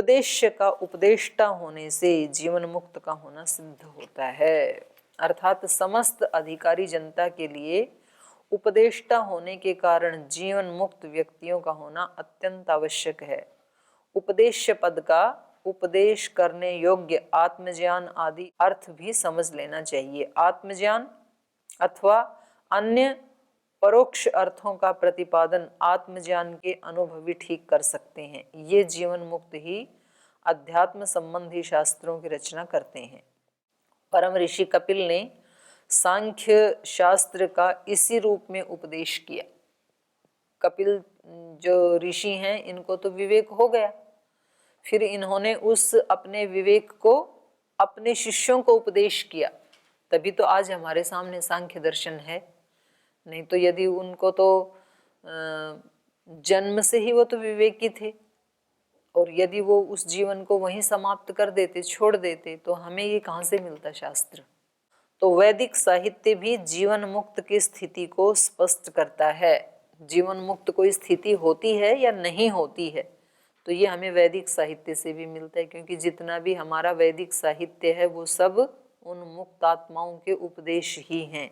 उपदेश्य का उपदेष्टा होने से जीवन मुक्त का होना सिद्ध होता है। अर्थात समस्त अधिकारी जनता के लिए उपदेष्टा होने के कारण जीवन मुक्त व्यक्तियों का होना अत्यंत आवश्यक है। उपदेश्य पद का उपदेश करने योग्य आत्मज्ञान आदि अर्थ भी समझ लेना चाहिए। आत्मज्ञान अथवा अन्य परोक्ष अर्थों का प्रतिपादन आत्मज्ञान के अनुभवी ठीक कर सकते हैं। ये जीवन मुक्त ही अध्यात्म संबंधी शास्त्रों की रचना करते हैं। परम ऋषि कपिल ने सांख्य शास्त्र का इसी रूप में उपदेश किया। कपिल जो ऋषि हैं इनको तो विवेक हो गया, फिर इन्होंने उस अपने विवेक को अपने शिष्यों को उपदेश किया, तभी तो आज हमारे सामने सांख्य दर्शन है। नहीं तो यदि उनको तो जन्म से ही वो तो विवेकी थे, और यदि वो उस जीवन को वहीं समाप्त कर देते, छोड़ देते, तो हमें ये कहाँ से मिलता शास्त्र। तो वैदिक साहित्य भी जीवन मुक्त की स्थिति को स्पष्ट करता है। जीवन मुक्त कोई स्थिति होती है या नहीं होती है, तो ये हमें वैदिक साहित्य से भी मिलता है, क्योंकि जितना भी हमारा वैदिक साहित्य है वो सब उन मुक्त आत्माओं के उपदेश ही हैं।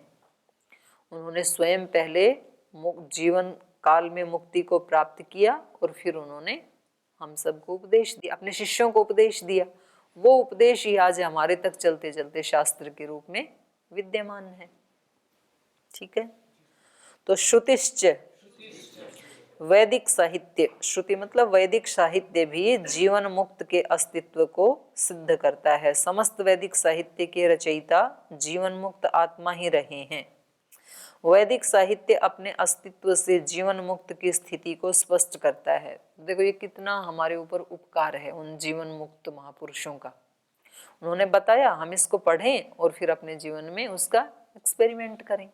उन्होंने स्वयं पहले जीवन काल में मुक्ति को प्राप्त किया और फिर उन्होंने हम सबको उपदेश दिया, अपने शिष्यों को उपदेश दिया। वो उपदेश ही आज हमारे तक चलते चलते शास्त्र के रूप में विद्यमान है। ठीक है, तो श्रुतिश्च वैदिक साहित्य, श्रुति मतलब वैदिक साहित्य भी जीवन मुक्त के अस्तित्व को सिद्ध करता है। समस्त वैदिक साहित्य के रचयिता जीवन मुक्त आत्मा ही रहे हैं। वैदिक साहित्य अपने अस्तित्व से जीवन मुक्त की स्थिति को स्पष्ट करता है। देखो ये कितना हमारे ऊपर उपकार है उन जीवन मुक्त महापुरुषों का। उन्होंने बताया, हम इसको पढ़ें और फिर अपने जीवन में उसका एक्सपेरिमेंट करें।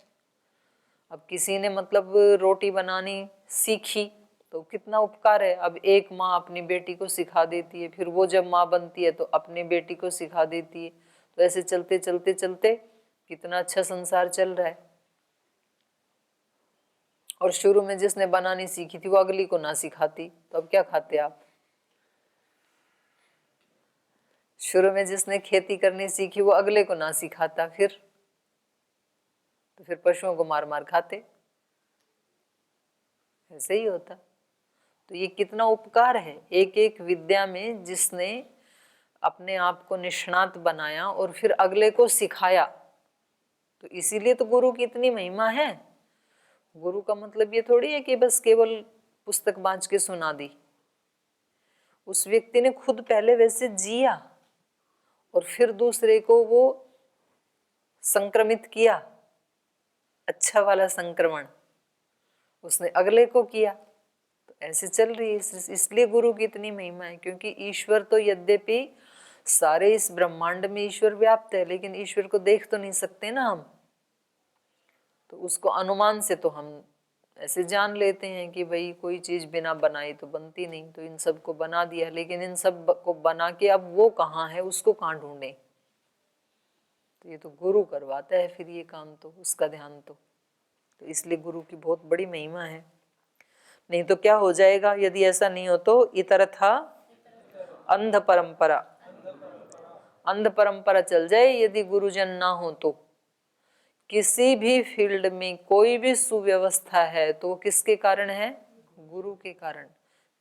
अब किसी ने मतलब रोटी बनानी सीखी तो कितना उपकार है। अब एक माँ अपनी बेटी को सिखा देती है, फिर वो जब माँ बनती है तो अपनी बेटी को सिखा देती है, तो ऐसे चलते चलते चलते कितना अच्छा संसार चल रहा है। और शुरू में जिसने बनानी सीखी थी वो अगली को ना सिखाती तो अब क्या खाते आप। शुरू में जिसने खेती करनी सीखी वो अगले को ना सिखाता, फिर तो फिर पशुओं को मार मार खाते। ऐसे ही होता। तो ये कितना उपकार है एक एक विद्या में, जिसने अपने आप को निष्णात बनाया और फिर अगले को सिखाया। तो इसीलिए तो गुरु की इतनी महिमा है। गुरु का मतलब ये थोड़ी है कि बस केवल पुस्तक बांच के सुना दी। उस व्यक्ति ने खुद पहले वैसे जिया और फिर दूसरे को वो संक्रमित किया, अच्छा वाला संक्रमण उसने अगले को किया। तो ऐसे चल रही है। इसलिए गुरु की इतनी महिमा है, क्योंकि ईश्वर तो यद्यपि सारे इस ब्रह्मांड में ईश्वर व्याप्त है, लेकिन ईश्वर को देख तो नहीं सकते ना हम। तो उसको अनुमान से तो हम ऐसे जान लेते हैं कि भाई कोई चीज बिना बनाई तो बनती नहीं, तो इन सब को बना दिया, लेकिन इन सब को बना के अब वो कहाँ है, उसको कहाँ ढूंढे। तो ये तो गुरु करवाता है फिर ये काम, तो उसका ध्यान तो इसलिए गुरु की बहुत बड़ी महिमा है। नहीं तो क्या हो जाएगा यदि ऐसा नहीं हो तो इतरथा अंध परंपरा, अंध परंपरा चल जाए यदि गुरुजन ना हो तो। किसी भी फील्ड में कोई भी सुव्यवस्था है तो वो किसके कारण है, गुरु के कारण।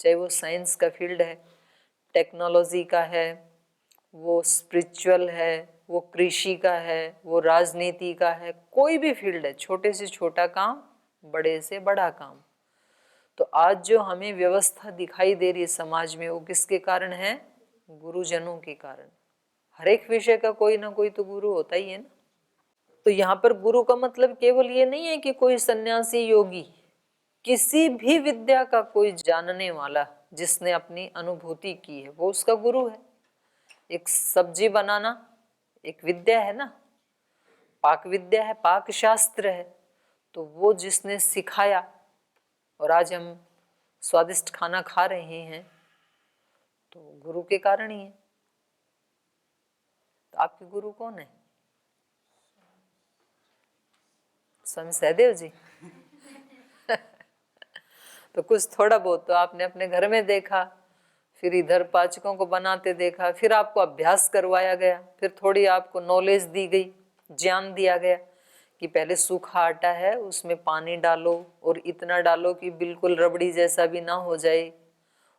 चाहे वो साइंस का फील्ड है, टेक्नोलॉजी का है, वो स्पिरिचुअल है, वो कृषि का है, वो राजनीति का है, कोई भी फील्ड है, छोटे से छोटा काम, बड़े से बड़ा काम। तो आज जो हमें व्यवस्था दिखाई दे रही है समाज में, वो किसके कारण है, गुरुजनों के कारण। हर एक विषय का कोई ना कोई तो गुरु होता ही है ना। तो यहाँ पर गुरु का मतलब केवल ये नहीं है कि कोई सन्यासी योगी, किसी भी विद्या का कोई जानने वाला जिसने अपनी अनुभूति की है वो उसका गुरु है। एक सब्जी बनाना एक विद्या है ना, पाक विद्या है, पाक शास्त्र है। तो वो जिसने सिखाया और आज हम स्वादिष्ट खाना खा रहे हैं तो गुरु के कारण ही है। तो आपके गुरु कौन है? स्वामी सहदेव जी। तो कुछ थोड़ा बहुत तो आपने अपने घर में देखा, फिर इधर पाचकों को बनाते देखा, फिर आपको अभ्यास करवाया गया, फिर थोड़ी आपको नॉलेज दी गई, ज्ञान दिया गया कि पहले सूखा आटा है उसमें पानी डालो और इतना डालो कि बिल्कुल रबड़ी जैसा भी ना हो जाए,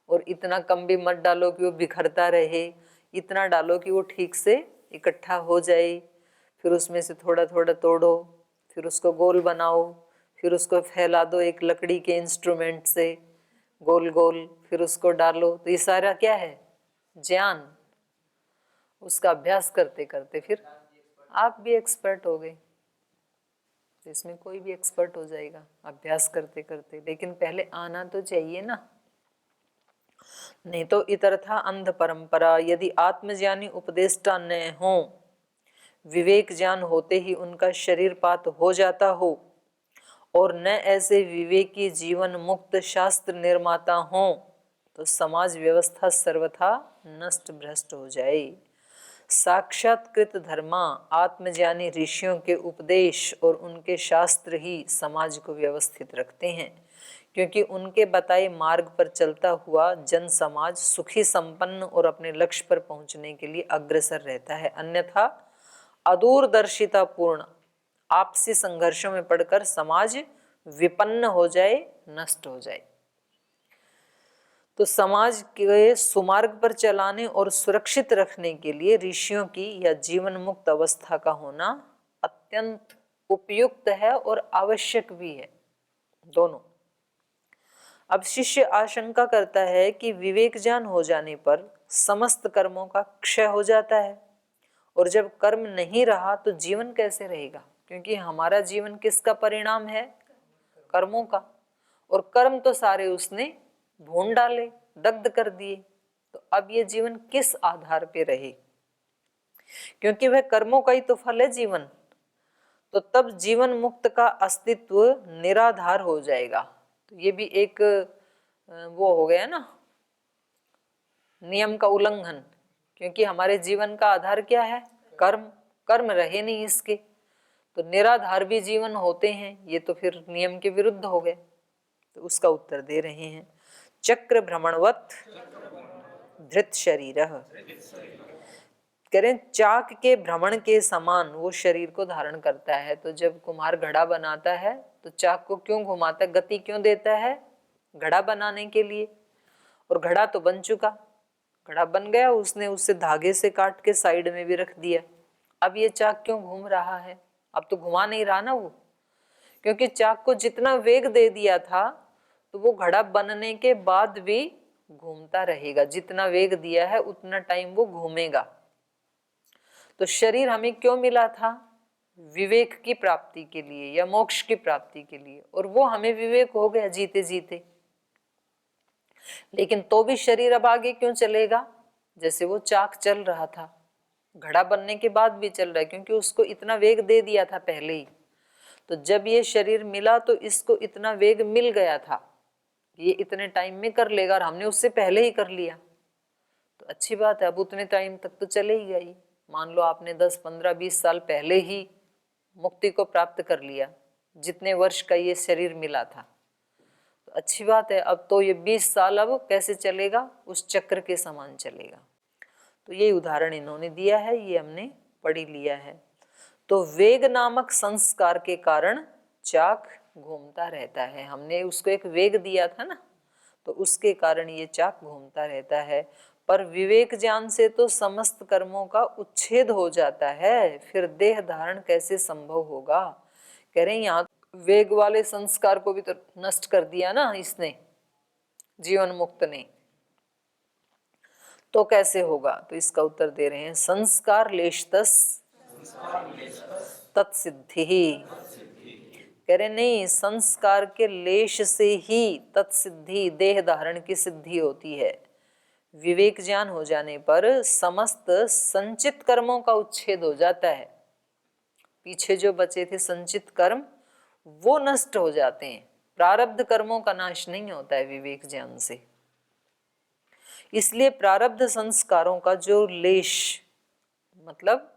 और इतना कम भी मत डालो कि वो बिखरता रहे, इतना डालो कि वो ठीक से इकट्ठा हो जाए। फिर उसमें से थोड़ा थोड़ा तोड़ो, फिर उसको गोल बनाओ, फिर उसको फैला दो एक लकड़ी के इंस्ट्रूमेंट से गोल गोल, फिर उसको डालो। तो ये सारा क्या है? ज्ञान। उसका अभ्यास करते करते फिर आप भी एक्सपर्ट हो गए। इसमें कोई भी एक्सपर्ट हो जाएगा अभ्यास करते करते, लेकिन पहले आना तो चाहिए ना। नहीं तो इतरथा अंध परंपरा, यदि आत्मज्ञानी उपदेष्टा न हो, विवेक ज्ञान होते ही उनका शरीर पात हो जाता हो, और न ऐसे विवेकी जीवन मुक्त शास्त्र निर्माता हो, तो समाज व्यवस्था सर्वथा नष्ट भ्रष्ट हो जाए। साक्षात्कृत धर्मा आत्मज्ञानी ऋषियों के उपदेश और उनके शास्त्र ही समाज को व्यवस्थित रखते हैं, क्योंकि उनके बताए मार्ग पर चलता हुआ जन समाज सुखी संपन्न और अपने लक्ष्य पर पहुंचने के लिए अग्रसर रहता है। अन्यथा अदूरदर्शिता पूर्ण आपसी संघर्षों में पड़कर समाज विपन्न हो जाए, नष्ट हो जाए। तो समाज के सुमार्ग पर चलाने और सुरक्षित रखने के लिए ऋषियों की या जीवन मुक्त अवस्था का होना अत्यंत उपयुक्त है और आवश्यक भी है, दोनों। अब शिष्य आशंका करता है कि विवेक ज्ञान हो जाने पर समस्त कर्मों का क्षय हो जाता है, और जब कर्म नहीं रहा तो जीवन कैसे रहेगा? क्योंकि हमारा जीवन किसका परिणाम है? कर्मों का। और कर्म तो सारे उसने भून डाले, दग्ध कर दिए। तो अब ये जीवन किस आधार पे रहे? क्योंकि वह कर्मों का ही तो फल है जीवन। तो तब जीवन मुक्त का अस्तित्व निराधार हो जाएगा। तो ये भी एक वो हो गया ना, नियम का उल्लंघन, क्योंकि हमारे जीवन का आधार क्या है? कर्म। कर्म रहे नहीं इसके, तो निराधार भी जीवन होते हैं, ये तो फिर नियम के विरुद्ध हो गए। तो उसका उत्तर दे रहे हैं, चक्र भ्रमणवत धृत शरीर, करें चाक के भ्रमण के समान वो शरीर को धारण करता है। तो जब कुम्हार घड़ा बनाता है तो चाक को क्यों घुमाता है? गति क्यों देता है? घड़ा बनाने के लिए। और घड़ा तो बन चुका, घड़ा बन गया, उसने उससे धागे से काट के साइड में भी रख दिया। अब ये चाक क्यों घूम रहा है? अब तो घुमा नहीं रहा ना वो, क्योंकि चाक को जितना वेग दे दिया था तो वो घड़ा बनने के बाद भी घूमता रहेगा। जितना वेग दिया है उतना टाइम वो घूमेगा। तो शरीर हमें क्यों मिला था? विवेक की प्राप्ति के लिए या मोक्ष की प्राप्ति के लिए, और वो हमें विवेक हो गया जीते जीते। लेकिन तो भी शरीर अब आगे क्यों चलेगा? जैसे वो चाक चल रहा था, घड़ा बनने के बाद भी चल रहा है, क्योंकि उसको इतना वेग दे दिया था पहले ही। तो जब ये शरीर मिला तो इसको इतना वेग मिल गया था, ये इतने टाइम में कर लेगा, और हमने उससे पहले ही कर लिया। तो अच्छी बात है, अब उतने टाइम तक तो चले ही गई। मान लो आपने 10, 15, 20 साल पहले ही मुक्ति को प्राप्त कर लिया, जितने वर्ष का ये शरीर मिला था, तो अच्छी बात है। अब तो ये 20 साल अब कैसे चलेगा? उस चक्र के समान चलेगा। तो ये उदाहरण इन्होंने दिया है, ये हमने पढ़ लिया है। तो वेग नामक संस्कार के कारण चाक घूमता रहता है। हमने उसको एक वेग दिया था ना, तो उसके कारण ये चाक घूमता रहता है। पर विवेक ज्ञान से तो समस्त कर्मों का उच्छेद हो जाता है, फिर देह धारण कैसे संभव होगा? कह रहे हैं यहाँ वेग वाले संस्कार को भी तो नष्ट कर दिया ना इसने, जीवन मुक्त ने, तो कैसे होगा? तो इसका उत्तर दे रहे हैं, संस्कार लेशतस तत्सिद्धि। कह रहे नहीं, संस्कार के लेश से ही तत्सिद्धि, देह धारण की सिद्धि होती है। विवेक ज्ञान हो जाने पर समस्त संचित कर्मों का उच्छेद हो जाता है। पीछे जो बचे थे संचित कर्म वो नष्ट हो जाते हैं, प्रारब्ध कर्मों का नाश नहीं होता है विवेक ज्ञान से। इसलिए प्रारब्ध संस्कारों का जो लेश मतलब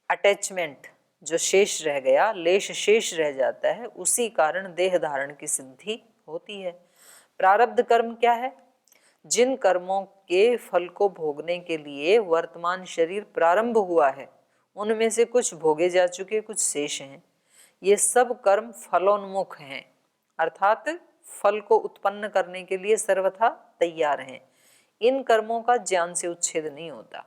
अटैचमेंट जो शेष रह गया, लेश शेष रह जाता है, उसी कारण देह धारण की सिद्धि होती है। प्रारब्ध कर्म क्या है? जिन कर्मों के फल को भोगने के लिए वर्तमान शरीर प्रारंभ हुआ है, उनमें से कुछ भोगे जा चुके, कुछ शेष हैं। ये सब कर्म फलोन्मुख हैं, अर्थात फल को उत्पन्न करने के लिए सर्वथा तैयार हैं। इन कर्मों का ज्ञान से उच्छेद नहीं होता,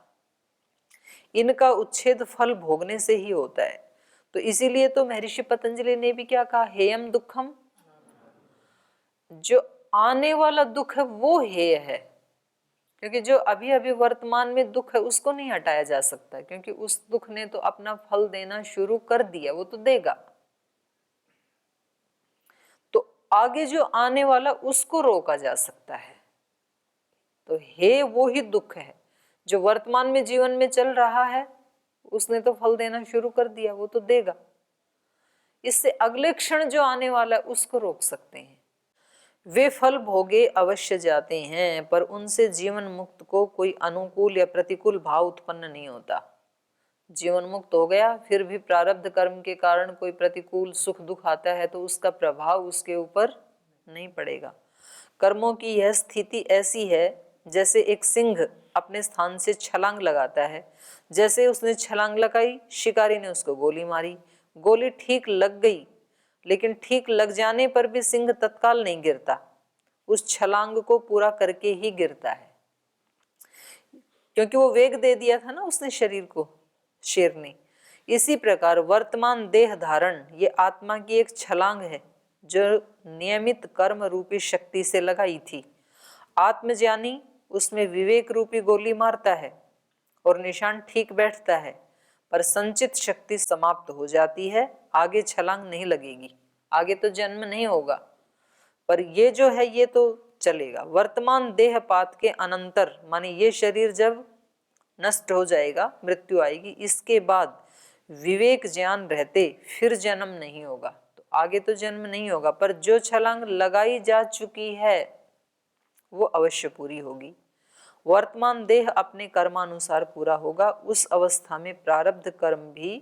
इनका उच्छेद फल भोगने से ही होता है। तो इसीलिए तो महर्षि पतंजलि ने भी क्या कहा, हेयम दुखम, जो आने वाला दुख है वो हेय है, क्योंकि जो अभी अभी वर्तमान में दुख है उसको नहीं हटाया जा सकता, क्योंकि उस दुख ने तो अपना फल देना शुरू कर दिया, वो तो देगा। तो आगे जो आने वाला उसको रोका जा सकता है। तो हे वो ही दुख है, जो वर्तमान में जीवन में चल रहा है उसने तो फल देना शुरू कर दिया, वो तो देगा। इससे अगले क्षण जो आने वाला है उसको रोक सकते हैं। वे फल भोगे अवश्य जाते हैं, पर उनसे जीवन मुक्त को कोई अनुकूल या प्रतिकूल भाव उत्पन्न नहीं होता। जीवन मुक्त हो गया, फिर भी प्रारब्ध कर्म के कारण कोई प्रतिकूल सुख दुख आता है तो उसका प्रभाव उसके ऊपर नहीं पड़ेगा। कर्मों की यह स्थिति ऐसी है जैसे एक सिंह अपने स्थान से छलांग लगाता है। जैसे उसने छलांग लगाई, शिकारी ने उसको गोली मारी, गोली ठीक लग गई, लेकिन ठीक लग जाने पर भी सिंह तत्काल नहीं गिरता, उस छलांग को पूरा करके ही गिरता है, क्योंकि वो वेग दे दिया था ना उसने शरीर को, शेर ने। इसी प्रकार वर्तमान देह धारण ये आत्मा की एक छलांग है जो नियमित कर्म रूपी शक्ति से लगाई थी। आत्मज्ञानी उसमें विवेक रूपी गोली मारता है और निशान ठीक बैठता है, पर संचित शक्ति समाप्त हो जाती है, आगे छलांग नहीं लगेगी, आगे तो जन्म नहीं होगा, पर ये जो है ये तो चलेगा। वर्तमान देहपात के अनंतर, माने ये शरीर जब नष्ट हो जाएगा, मृत्यु आएगी, इसके बाद विवेक ज्ञान रहते फिर जन्म नहीं होगा। तो आगे तो जन्म नहीं होगा, पर जो छलांग लगाई जा चुकी है वो अवश्य पूरी होगी। वर्तमान देह अपने कर्मानुसार पूरा होगा। उस अवस्था में प्रारब्ध कर्म भी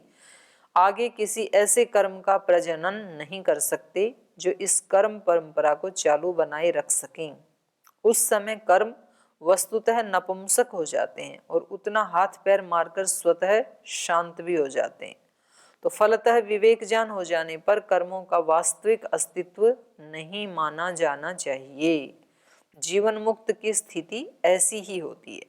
आगे किसी ऐसे कर्म का प्रजनन नहीं कर सकते जो इस कर्म परंपरा को चालू बनाए रख सकें। उस समय कर्म वस्तुतः नपुंसक हो जाते हैं और उतना हाथ पैर मारकर स्वतः शांत भी हो जाते हैं। तो फलतः विवेक ज्ञान हो जाने पर कर्मों का वास्तविक अस्तित्व नहीं माना जाना चाहिए। जीवन मुक्त की स्थिति ऐसी ही होती है।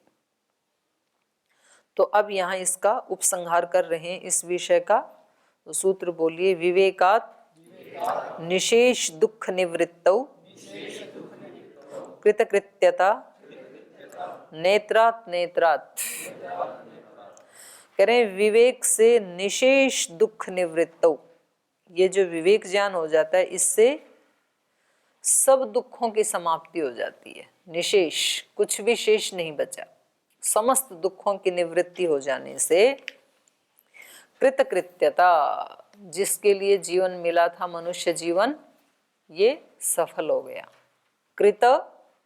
तो अब यहाँ इसका उपसंहार कर रहे हैं इस विषय का। तो सूत्र बोलिए, विवेकात् निशेष दुख निवृत्तौ कृतकृत्यता नेत्रात् नेत्रात्। करें विवेक से निशेष दुख निवृत्तौ, ये जो विवेक ज्ञान हो जाता है इससे सब दुखों की समाप्ति हो जाती है। निशेष, कुछ भी शेष नहीं बचा, समस्त दुखों की निवृत्ति हो जाने से कृतकृत्यता, जिसके लिए जीवन मिला था मनुष्य जीवन, ये सफल हो गया। कृत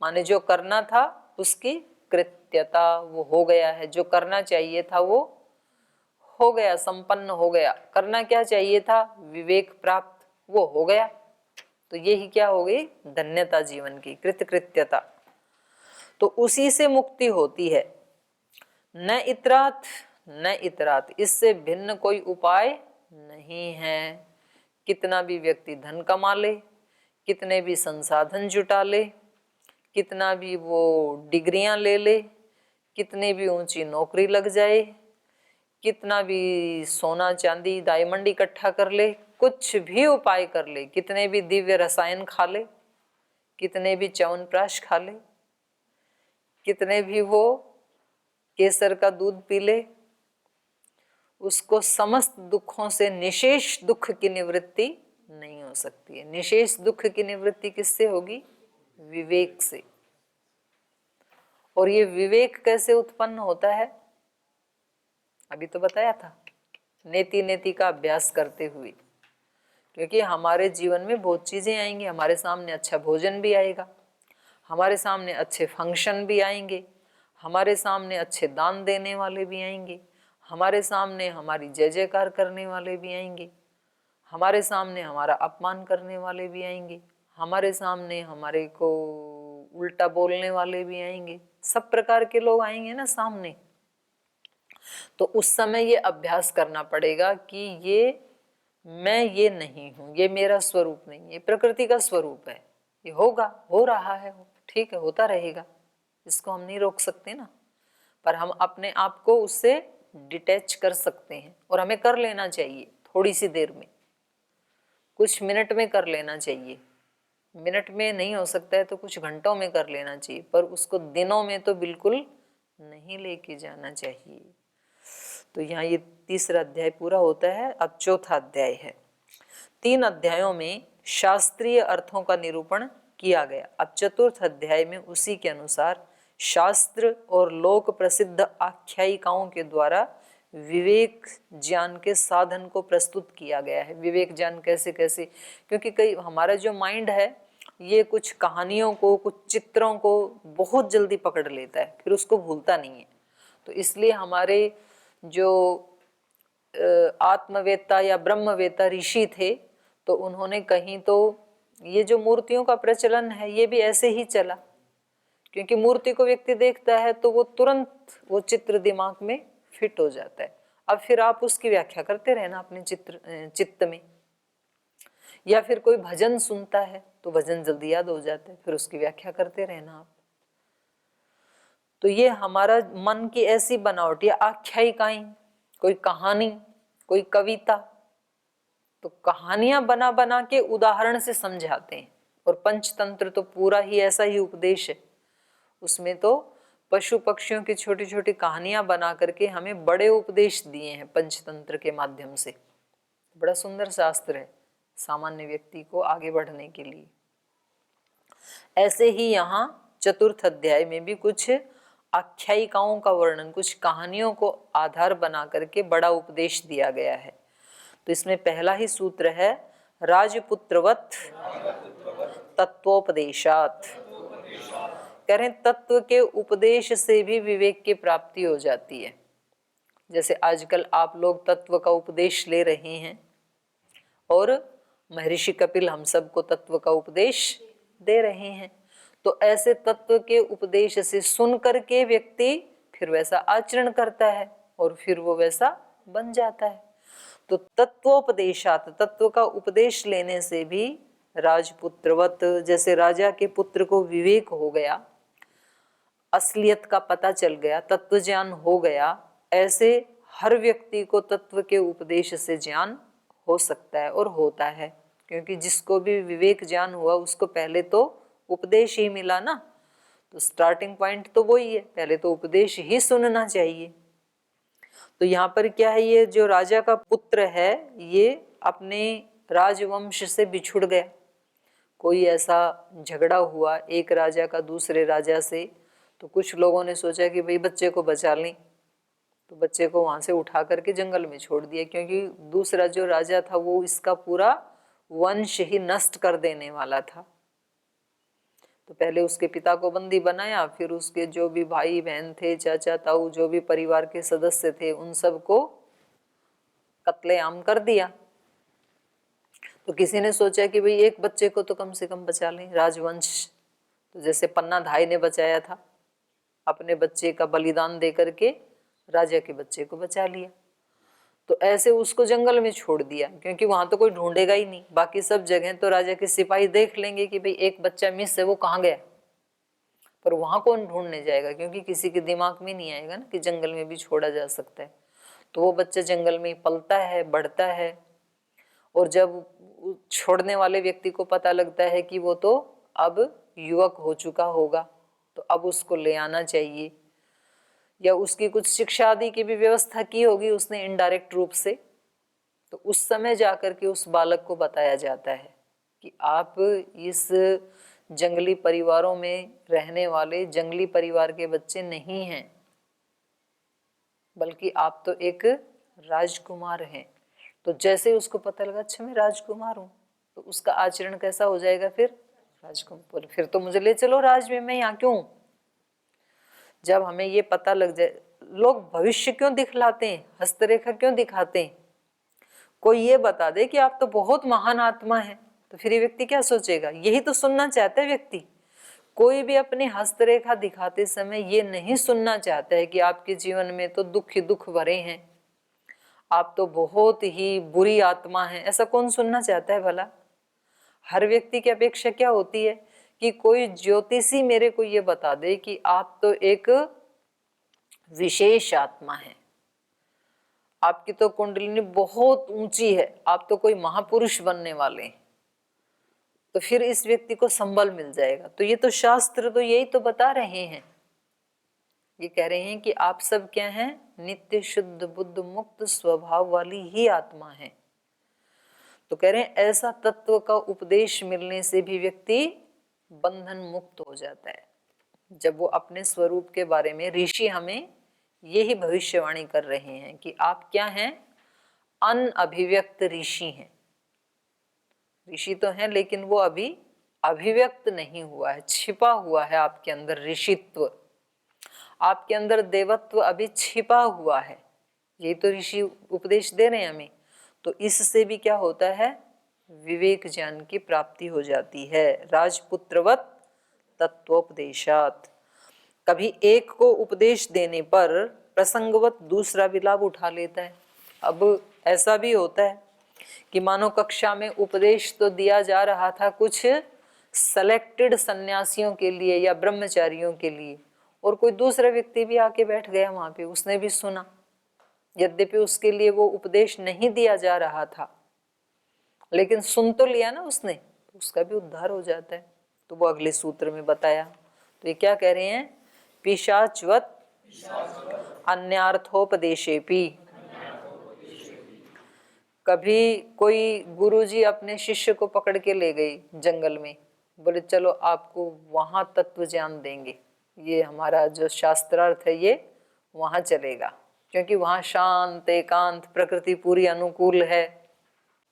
माने जो करना था, उसकी कृत्यता वो हो गया है, जो करना चाहिए था वो हो गया, संपन्न हो गया। करना क्या चाहिए था, विवेक प्राप्त, वो हो गया। तो यही क्या हो गई, धन्यता जीवन की, कृतकृत्यता। तो उसी से मुक्ति होती है। न इतरात न इतरात, इससे भिन्न कोई उपाय नहीं है। कितना भी व्यक्ति धन कमा ले, कितने भी संसाधन जुटा ले, कितना भी वो डिग्रियां ले ले, कितने भी ऊंची नौकरी लग जाए, कितना भी सोना चांदी डायमंड इकट्ठा कर ले, कुछ भी उपाय कर ले, कितने भी दिव्य रसायन खा ले, कितने भी च्यवनप्राश खा ले, कितने भी वो केसर का दूध पी ले, उसको समस्त दुखों से निशेष दुख की निवृत्ति नहीं हो सकती है। निशेष दुख की निवृत्ति किससे होगी, विवेक से। और ये विवेक कैसे उत्पन्न होता है, अभी तो बताया था, नेति नेति का अभ्यास करते हुए। क्योंकि हमारे जीवन में बहुत चीजें आएंगी, हमारे सामने अच्छा भोजन भी आएगा, हमारे सामने अच्छे फंक्शन भी आएंगे, हमारे सामने अच्छे दान देने वाले भी आएंगे, हमारे सामने हमारी जय जयकार करने वाले भी आएंगे, हमारे सामने हमारा अपमान करने वाले भी आएंगे, हमारे सामने हमारे को उल्टा बोलने वाले भी आएंगे, सब प्रकार के लोग आएंगे ना सामने। तो उस समय ये अभ्यास करना पड़ेगा कि ये नहीं हूं, ये मेरा स्वरूप नहीं, ये प्रकृति का स्वरूप है, ये होगा, हो रहा है, ठीक है, होता रहेगा, इसको हम नहीं रोक सकते ना, पर हम अपने आप को उससे डिटैच कर सकते हैं। और हमें कर लेना चाहिए, थोड़ी सी देर में, कुछ मिनट में कर लेना चाहिए। मिनट में नहीं हो सकता है तो कुछ घंटों में कर लेना चाहिए, पर उसको दिनों में तो बिल्कुल नहीं लेके जाना चाहिए। तो यहाँ ये तीसरा अध्याय पूरा होता है। अब चौथा अध्याय है। 3 अध्यायों में शास्त्रीय अर्थों का निरूपण किया गया। अब चतुर्थ अध्याय में उसी के अनुसार शास्त्र और लोक प्रसिद्ध आख्यायिकाओं के द्वारा विवेक ज्ञान के साधन को प्रस्तुत किया गया है। विवेक ज्ञान कैसे कैसे, क्योंकि कई हमारा जो माइंड है ये कुछ कहानियों को, कुछ चित्रों को बहुत जल्दी पकड़ लेता है, फिर उसको भूलता नहीं है। तो इसलिए हमारे जो आत्मवेत्ता या ब्रह्मवेत्ता ऋषि थे, तो उन्होंने कहीं तो ये जो मूर्तियों का प्रचलन है ये भी ऐसे ही चला, क्योंकि मूर्ति को व्यक्ति देखता है तो वो तुरंत वो चित्र दिमाग में फिट हो जाता है। अब फिर आप उसकी व्याख्या करते रहना अपने चित्त में, या फिर कोई भजन सुनता है तो भजन जल्दी याद हो जाता है, फिर उसकी व्याख्या करते रहना आप। तो ये हमारा मन की ऐसी बनावट, या आख्यायिकाएं, कोई कहानी, कोई कविता, तो कहानियां बना बना के उदाहरण से समझाते हैं। और पंचतंत्र तो पूरा ही ऐसा ही उपदेश है, उसमें तो पशु पक्षियों की छोटी छोटी कहानियां बना करके हमें बड़े उपदेश दिए हैं पंचतंत्र के माध्यम से। बड़ा सुंदर शास्त्र है सामान्य व्यक्ति को आगे बढ़ने के लिए। ऐसे ही यहाँ चतुर्थ अध्याय में भी कुछ आख्यायिकाओं का वर्णन, कुछ कहानियों को आधार बना करके बड़ा उपदेश दिया गया है। तो इसमें पहला ही सूत्र है, राजपुत्रवत तत्वोपदेशात। कह रहे तत्व के उपदेश से भी विवेक की प्राप्ति हो जाती है। जैसे आजकल आप लोग तत्व का उपदेश ले रहे हैं और महर्षि कपिल हम सबको तत्व का उपदेश दे रहे हैं। तो ऐसे तत्व के उपदेश से सुन करके व्यक्ति फिर वैसा आचरण करता है और फिर वो वैसा बन जाता है। तो तत्वोपदेशात, तत्व का उपदेश लेने से भी राजपुत्रवत, जैसे राजा के पुत्र को विवेक हो गया, असलियत का पता चल गया, तत्व ज्ञान हो गया, ऐसे हर व्यक्ति को तत्व के उपदेश से ज्ञान हो सकता है और होता है। क्योंकि जिसको भी विवेक ज्ञान हुआ उसको पहले तो उपदेश ही मिला ना, तो स्टार्टिंग पॉइंट तो वही है, पहले तो उपदेश ही सुनना चाहिए। तो यहाँ पर क्या है, ये जो राजा का पुत्र है ये अपने राजवंश से बिछुड़ गया। कोई ऐसा झगड़ा हुआ एक राजा का दूसरे राजा से, तो कुछ लोगों ने सोचा कि भाई बच्चे को बचा लें, तो बच्चे को वहां से उठा करके जंगल में छोड़ दिया, क्योंकि दूसरा जो राजा था वो इसका पूरा वंश ही नष्ट कर देने वाला था। तो पहले उसके पिता को बंदी बनाया, फिर उसके जो भी भाई बहन थे, चाचा ताऊ, जो भी परिवार के सदस्य थे, उन सबको कत्लेआम कर दिया। तो किसी ने सोचा कि भाई एक बच्चे को तो कम से कम बचा लें, राजवंश। तो जैसे पन्ना धाई ने बचाया था, अपने बच्चे का बलिदान दे करके राजा के बच्चे को बचा लिया। तो ऐसे उसको जंगल में छोड़ दिया, क्योंकि वहां तो कोई ढूंढेगा ही नहीं, बाकी सब जगह तो राजा के सिपाही देख लेंगे कि भाई एक बच्चा मिस है, वो कहाँ गया, पर वहां कौन ढूंढने जाएगा, क्योंकि किसी के दिमाग में नहीं आएगा ना कि जंगल में भी छोड़ा जा सकता है। तो वो बच्चा जंगल में पलता है, बढ़ता है, और जब छोड़ने वाले व्यक्ति को पता लगता है कि वो तो अब युवक हो चुका होगा, तो अब उसको ले आना चाहिए, या उसकी कुछ शिक्षा आदि की भी व्यवस्था की होगी उसने इनडायरेक्ट रूप से। तो उस समय जाकर के उस बालक को बताया जाता है कि आप इस जंगली परिवारों में रहने वाले जंगली परिवार के बच्चे नहीं हैं, बल्कि आप तो एक राजकुमार हैं। तो जैसे उसको पता लगा अच्छा मैं राजकुमार हूँ, तो उसका आचरण कैसा हो जाएगा फिर, राजकुमार, फिर तो मुझे ले चलो राज में, मैं यहाँ क्यों। जब हमें ये पता लग जाए, लोग भविष्य क्यों दिखलाते हैं, हस्तरेखा क्यों दिखाते हैं, कोई ये बता दे कि आप तो बहुत महान आत्मा है, तो फिर ये व्यक्ति क्या सोचेगा, यही तो सुनना चाहता है व्यक्ति। कोई भी अपनी हस्तरेखा दिखाते समय ये नहीं सुनना चाहता है कि आपके जीवन में तो दुख ही दुख भरे हैं, आप तो बहुत ही बुरी आत्मा हैं। ऐसा कौन सुनना चाहता है भला? हर व्यक्ति की अपेक्षा क्या होती है कि कोई ज्योतिषी मेरे को ये बता दे कि आप तो एक विशेष आत्मा है, आपकी तो कुंडलिनी बहुत ऊंची है, आप तो कोई महापुरुष बनने वाले हैं, तो फिर इस व्यक्ति को संबल मिल जाएगा। तो ये तो शास्त्र तो यही तो बता रहे हैं, ये कह रहे हैं कि आप सब क्या हैं? नित्य शुद्ध बुद्ध मुक्त स्वभाव वाली ही आत्मा है। तो कह रहे हैं ऐसा तत्व का उपदेश मिलने से भी व्यक्ति बंधन मुक्त हो जाता है। जब वो अपने स्वरूप के बारे में, ऋषि हमें यही भविष्यवाणी कर रहे हैं कि आप क्या हैं? अनअभिव्यक्त ऋषि हैं। ऋषि तो हैं लेकिन वो अभी अभिव्यक्त नहीं हुआ है, छिपा हुआ है आपके अंदर ऋषित्व, आपके अंदर देवत्व अभी छिपा हुआ है। यही तो ऋषि उपदेश दे रहे हैं हमें। तो इससे भी क्या होता है? विवेक ज्ञान की प्राप्ति हो जाती है। राजपुत्रवत तत्वोपदेशात। कभी एक को उपदेश देने पर प्रसंगवत दूसरा भी लाभ उठा लेता है। अब ऐसा भी होता है कि मानो कक्षा में उपदेश तो दिया जा रहा था कुछ सेलेक्टेड सन्यासियों के लिए या ब्रह्मचारियों के लिए, और कोई दूसरा व्यक्ति भी आके बैठ गया वहां पे, उसने भी सुना, यद्यपि उसके लिए वो उपदेश नहीं दिया जा रहा था, लेकिन सुन तो लिया ना उसने, तो उसका भी उद्धार हो जाता है। तो वो अगले सूत्र में बताया। तो ये क्या कह रहे हैं? पिशाचवत अन्यार्थोपदेशेपि। कभी कोई गुरुजी अपने शिष्य को पकड़ के ले गई जंगल में, बोले चलो आपको वहां तत्व ज्ञान देंगे, ये हमारा जो शास्त्रार्थ है ये वहां चलेगा, क्योंकि वहां शांत एकांत प्रकृति पूरी अनुकूल है।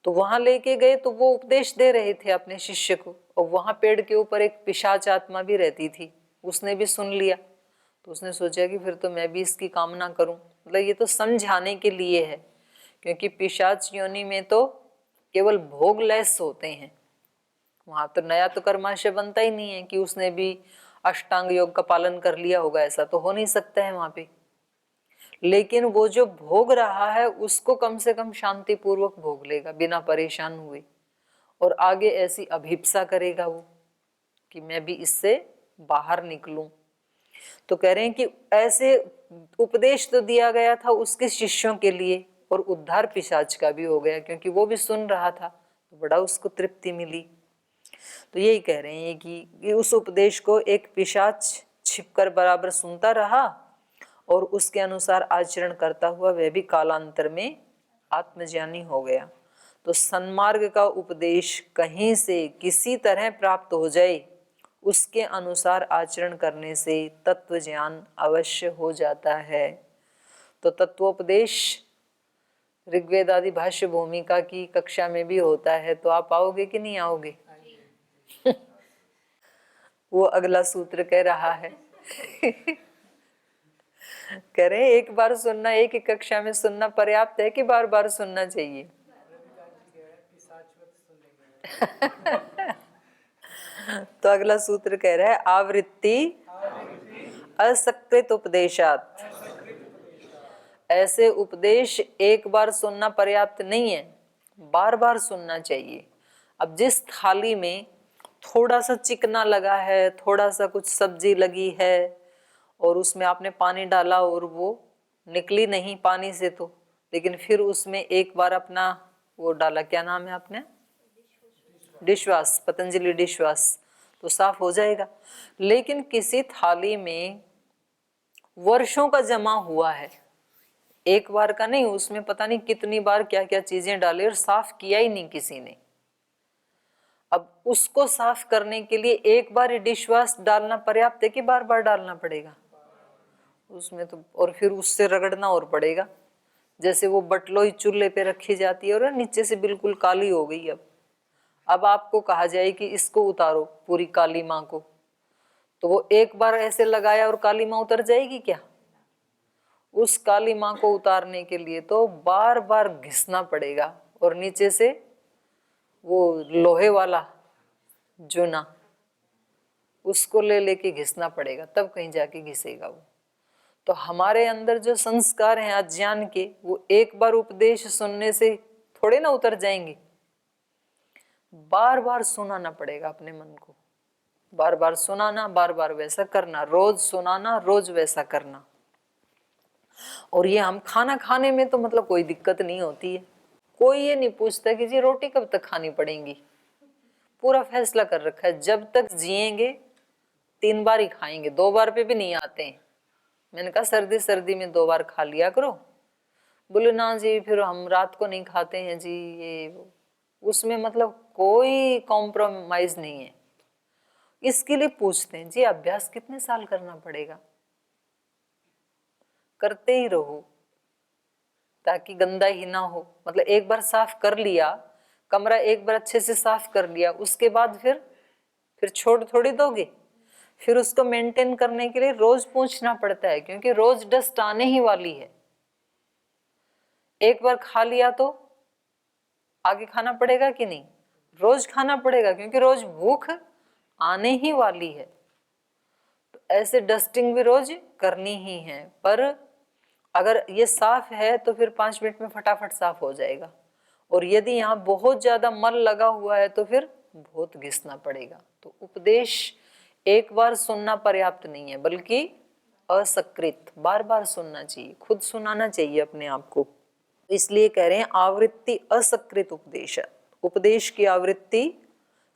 तो वहां लेके गए तो वो उपदेश दे रहे थे अपने शिष्य को, और वहां पेड़ के ऊपर एक पिशाच आत्मा भी रहती थी, उसने भी सुन लिया। तो उसने सोचा कि फिर तो मैं भी इसकी कामना करूं, मतलब ये तो समझाने के लिए है, क्योंकि पिशाच योनि में तो केवल भोग लेस होते हैं, वहां तो नया तो कर्माशय बनता ही नहीं है कि उसने भी अष्टांग योग का पालन कर लिया होगा, ऐसा तो हो नहीं सकता है वहां पे। लेकिन वो जो भोग रहा है उसको कम से कम शांति पूर्वक भोग लेगा बिना परेशान हुए, और आगे ऐसी अभिप्सा करेगा वो कि मैं भी इससे बाहर निकलूं। तो कह रहे हैं कि ऐसे उपदेश तो दिया गया था उसके शिष्यों के लिए, और उद्धार पिशाच का भी हो गया, क्योंकि वो भी सुन रहा था, तो बड़ा उसको तृप्ति मिली। तो यही कह रहे हैं कि उस उपदेश को एक पिशाच छिपकर बराबर सुनता रहा, और उसके अनुसार आचरण करता हुआ वह भी कालांतर में आत्मज्ञानी हो गया। तो सन्मार्ग का उपदेश कहीं से किसी तरह प्राप्त हो जाए, उसके अनुसार आचरण करने से तत्व ज्ञान अवश्य हो जाता है। तो तत्वोपदेश ऋग्वेद आदि भाष्य भूमिका की कक्षा में भी होता है, तो आप आओगे कि नहीं आओगे? वो अगला सूत्र कह रहा है कह रहे हैं एक बार सुनना, एक ही कक्षा में सुनना पर्याप्त है कि बार बार सुनना चाहिए? तो अगला सूत्र कह रहा है आवृत्ति असकृत उपदेशात। ऐसे उपदेश एक बार सुनना पर्याप्त नहीं है, बार बार सुनना चाहिए। अब जिस थाली में थोड़ा सा चिकना लगा है, थोड़ा सा कुछ सब्जी लगी है, और उसमें आपने पानी डाला और वो निकली नहीं पानी से, तो लेकिन फिर उसमें एक बार अपना वो डाला, क्या नाम है आपने? डिशवाश, पतंजलि डिशवाश, तो साफ हो जाएगा। लेकिन किसी थाली में वर्षों का जमा हुआ है, एक बार का नहीं, उसमें पता नहीं कितनी बार क्या क्या चीजें डाली और साफ किया ही नहीं किसी ने। अब उसको साफ करने के लिए एक बार डिश वॉश डालना पर्याप्त है कि बार बार डालना पड़ेगा उसमें? तो और फिर उससे रगड़ना और पड़ेगा। जैसे वो बटलोई चूल्हे पे रखी जाती है और नीचे से बिल्कुल काली हो गई, अब आपको कहा जाए कि इसको उतारो पूरी काली माँ को, तो वो एक बार ऐसे लगाया और काली माँ उतर जाएगी क्या? उस काली माँ को उतारने के लिए तो बार बार घिसना पड़ेगा, और नीचे से वो लोहे वाला जूना उसको ले लेके घिसना पड़ेगा, तब कहीं जाके घिसेगा वो। तो हमारे अंदर जो संस्कार हैं अज्ञान के, वो एक बार उपदेश सुनने से थोड़े ना उतर जाएंगे, बार बार सुनाना पड़ेगा अपने मन को, बार बार सुनाना, बार बार वैसा करना, रोज सुनाना, रोज वैसा करना। और ये हम खाना खाने में तो मतलब कोई दिक्कत नहीं होती है, कोई ये नहीं पूछता कि जी रोटी कब तक खानी पड़ेगी। पूरा फैसला कर रखा है, जब तक जिएंगे 3 बार ही खाएंगे, 2 बार पे भी नहीं आते हैं। मैंने कहा सर्दी सर्दी में 2 बार खा लिया करो। बोले ना जी फिर हम रात को नहीं खाते हैं जी, ये उसमें मतलब कोई कॉम्प्रोमाइज नहीं है। इसके लिए पूछते हैं जी अभ्यास कितने साल करना पड़ेगा। करते ही रहो ताकि गंदा ही ना हो। मतलब एक बार साफ कर लिया कमरा, एक बार अच्छे से साफ कर लिया, उसके बाद फिर छोड़ थोड़ी दोगे। फिर उसको मेंटेन करने के लिए रोज पूछना पड़ता है, क्योंकि रोज डस्ट आने ही वाली है। एक बार खा लिया तो आगे खाना पड़ेगा कि नहीं, रोज खाना पड़ेगा, क्योंकि रोज भूख आने ही वाली है। तो ऐसे डस्टिंग भी रोज करनी ही है। पर अगर ये साफ है तो फिर 5 मिनट में फटाफट साफ हो जाएगा। और यदि यहाँ बहुत ज्यादा मल लगा हुआ है तो फिर बहुत घिसना पड़ेगा। तो उपदेश एक बार सुनना पर्याप्त नहीं है, बल्कि असकृत बार बार सुनना चाहिए, खुद सुनाना चाहिए अपने आप को। इसलिए कह रहे हैं आवृत्ति असकृत उपदेश। उपदेश की आवृत्ति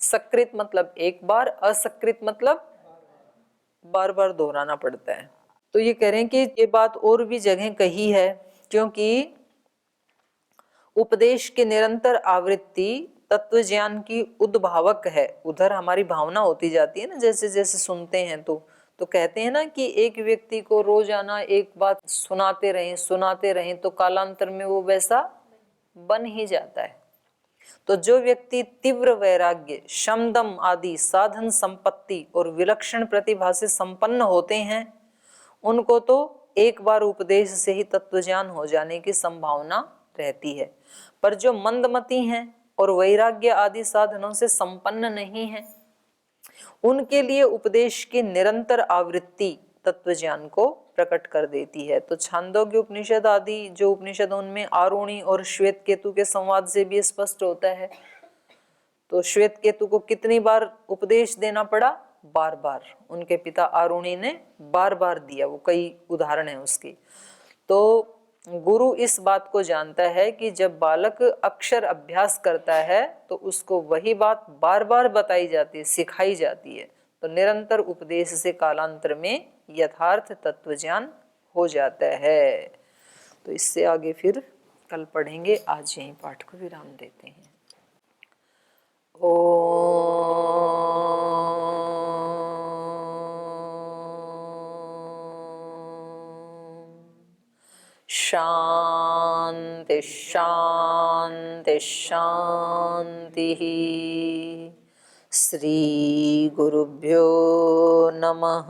सकृत मतलब एक बार, असकृत मतलब बार बार दोहराना पड़ता है। तो ये कह रहे हैं कि ये बात और भी जगह कही है, क्योंकि उपदेश की निरंतर आवृत्ति तत्व ज्ञान की उद्भावक है। उधर हमारी भावना होती जाती है ना, जैसे जैसे सुनते हैं तो कहते हैं ना कि एक व्यक्ति को रोजाना एक बात सुनाते रहें तो कालांतर में वो वैसा बन ही जाता है। तो जो व्यक्ति तीव्र वैराग्य, शमदम आदि साधन संपत्ति और विलक्षण प्रतिभा से संपन्न होते हैं, उनको तो एक बार उपदेश से ही तत्वज्ञान हो जाने की संभावना रहती है। पर जो मंदमती हैं और वैराग्य आदि साधनों से संपन्न नहीं है, उनके लिए उपदेश की निरंतर आवृत्ति तत्वज्ञान को प्रकट कर देती है। तो छांदोग्य उपनिषद आदि जो उपनिषद, उनमें आरुणि और श्वेत केतु के संवाद से भी स्पष्ट होता है। तो श्वेत केतु को कितनी बार उपदेश देना पड़ा? बार बार। उनके पिता आरुणि ने बार बार दिया, वो कई उदाहरण है उसके। तो गुरु इस बात को जानता है कि जब बालक अक्षर अभ्यास करता है तो उसको वही बात बार बार बताई जाती है, सिखाई जाती है। तो निरंतर उपदेश से कालांतर में यथार्थ तत्वज्ञान हो जाता है। तो इससे आगे फिर कल पढ़ेंगे। आज यहीं पाठ को विराम देते हैं। शांति शांति शांति। श्री गुरुभ्यो नमः।